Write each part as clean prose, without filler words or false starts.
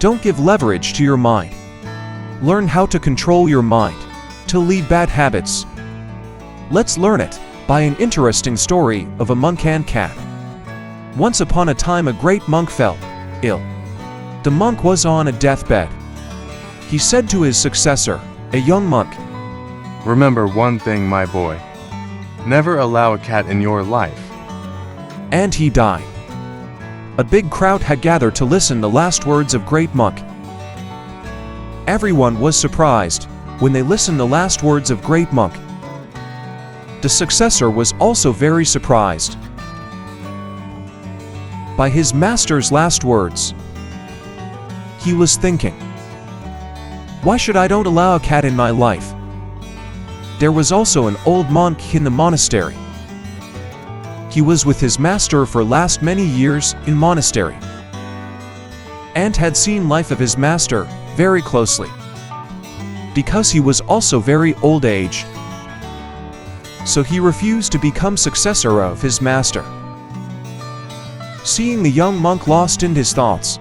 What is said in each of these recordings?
Don't give leverage to your mind. Learn how to control your mind, to lead bad habits. Let's learn it by an interesting story of a monk and cat. Once upon a time a great monk fell ill. The monk was on a deathbed. He said to his successor, a young monk, "Remember one thing, my boy. Never allow a cat in your life." And he died. A big crowd had gathered to listen the last words of great monk. Everyone was surprised when they listened the last words of great monk. The successor was also very surprised by his master's last words. He was thinking, why should I don't allow a cat in my life? There was also an old monk in the monastery. He was with his master for last many years in monastery and had seen life of his master very closely because he was also very old aged. So he refused to become successor of his master. Seeing the young monk lost in his thoughts,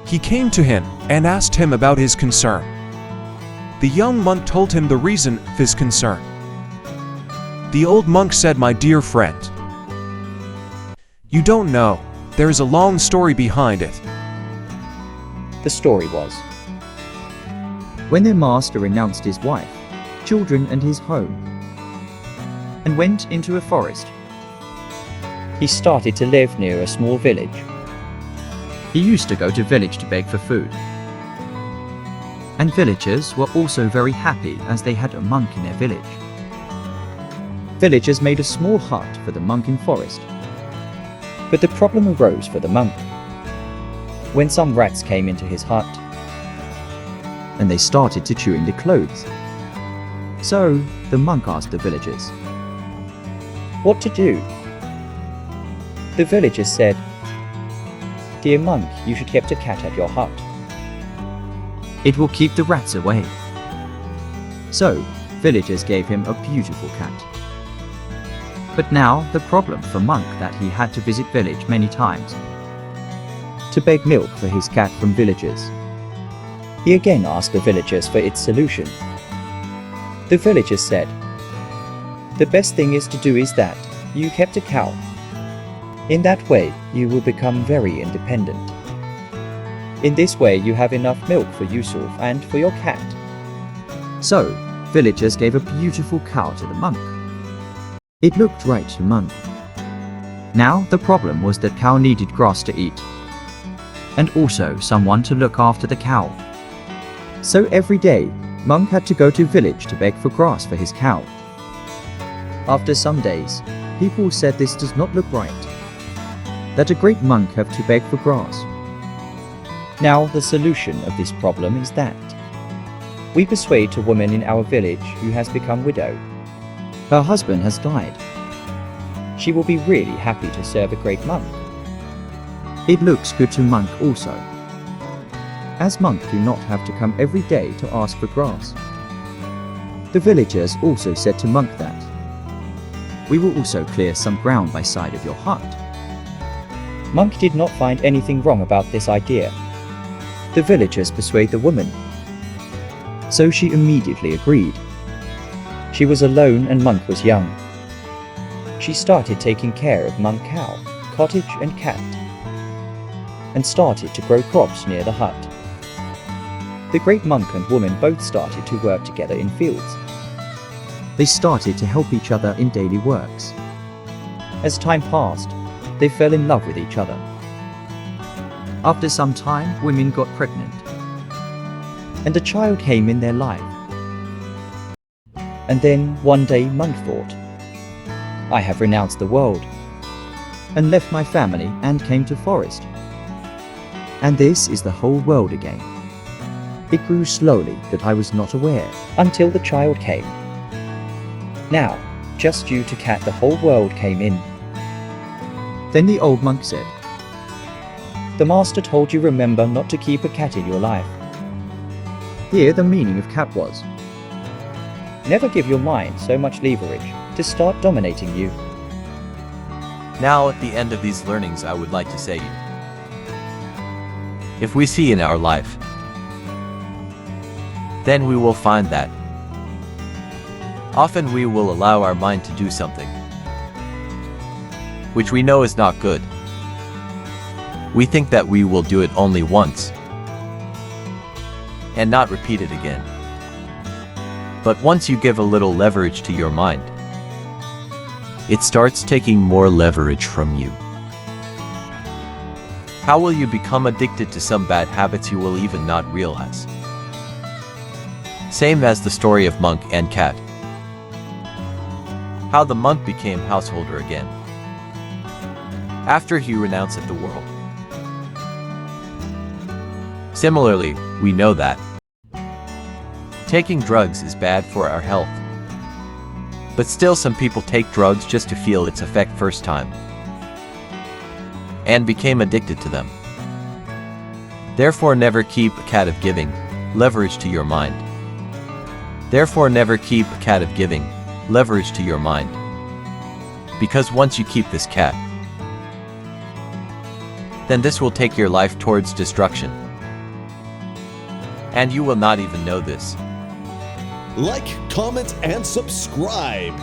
he came to him and asked him about his concern. The young monk told him the reason of his concern. The old monk said, "My dear friend, you don't know, there is a long story behind it." The story was, when their master renounced his wife, children and his home, and went into a forest, he started to live near a small village. He used to go to village to beg for food. And villagers were also very happy as they had a monk in their village. Villagers made a small hut for the monk in forest. But the problem arose for the monk when some rats came into his hut and they started to chewing the clothes. So the monk asked the villagers what to do. The villagers said, "Dear monk, you should keep a cat at your hut. It will keep the rats away." So villagers gave him a beautiful cat. But now the problem for monk that he had to visit village many times to beg milk for his cat from villagers. He again asked the villagers for its solution. The villagers said, "The best thing is to do is that you kept a cow. In that way you will become very independent. In this way you have enough milk for yourself and for your cat." So villagers gave a beautiful cow to the monk. It looked right to monk. Now the problem was that cow needed grass to eat, and also someone to look after the cow. So every day, monk had to go to village to beg for grass for his cow. After some days, people said this does not look right, that a great monk have to beg for grass. Now the solution of this problem is that we persuade a woman in our village who has become widow. Her husband has died. She will be really happy to serve a great monk. It looks good to monk also, as monk do not have to come every day to ask for grass. The villagers also said to monk that we will also clear some ground by side of your hut. Monk did not find anything wrong about this idea. The villagers persuade the woman, so she immediately agreed. She was alone and monk was young. She started taking care of monk cow, cottage and cat, and started to grow crops near the hut. The great monk and woman both started to work together in fields. They started to help each other in daily works. As time passed, they fell in love with each other. After some time, women got pregnant, and a child came in their life. And then one day monk thought, I have renounced the world and left my family and came to forest. And this is the whole world again. It grew slowly that I was not aware until the child came. Now, just due to cat the whole world came in. Then the old monk said, the master told you remember not to keep a cat in your life. Here the meaning of cat was, never give your mind so much leverage to start dominating you. Now at the end of these learnings I would like to say If we see in our life, then we will find that often we will allow our mind to do something which we know is not good. We think that we will do it only once and not repeat it again. But once you give a little leverage to your mind, it starts taking more leverage from you. How will you become addicted to some bad habits you will even not realize? Same as the story of monk and cat. How the monk became householder again after he renounced the world. Similarly, we know that taking drugs is bad for our health. But still some people take drugs just to feel its effect first time and became addicted to them. Therefore never keep a cat of giving leverage to your mind. Therefore never keep a cat of giving leverage to your mind. Because once you keep this cat, then this will take your life towards destruction. And you will not even know this. Like, comment, and subscribe.